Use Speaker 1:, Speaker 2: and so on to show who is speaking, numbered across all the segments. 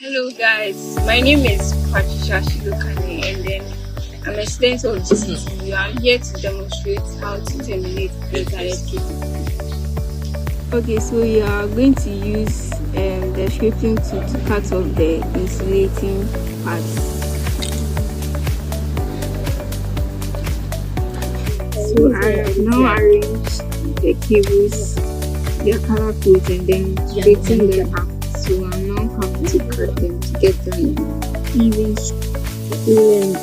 Speaker 1: Hello guys, my name is Patricia Shilokane and then I'm a student of GCC. We are here to demonstrate how to terminate the internet cable. Okay, so you are going to use the shaping tool to cut off the insulating parts. So I have now arranged the cables, their color codes, and then straighten them out. So I now have to cut them to get them even length.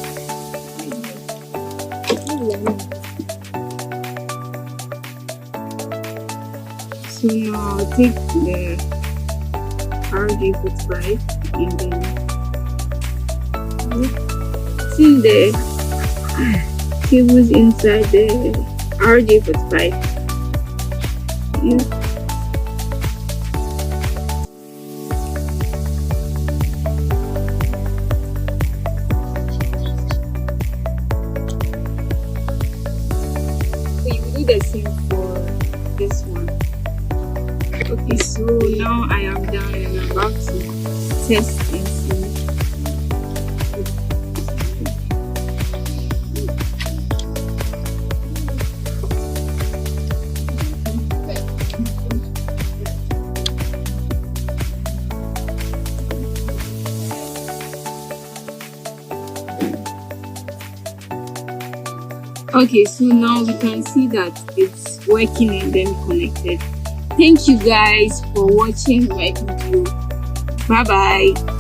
Speaker 1: So now I'll take the RJ45 and then see the cables inside the RJ45. Yeah. The same for this one. Okay, so now I am done and I'm about to test and see. Okay, so now we can see that it's working and then connected. Thank you guys for watching my video. Bye bye.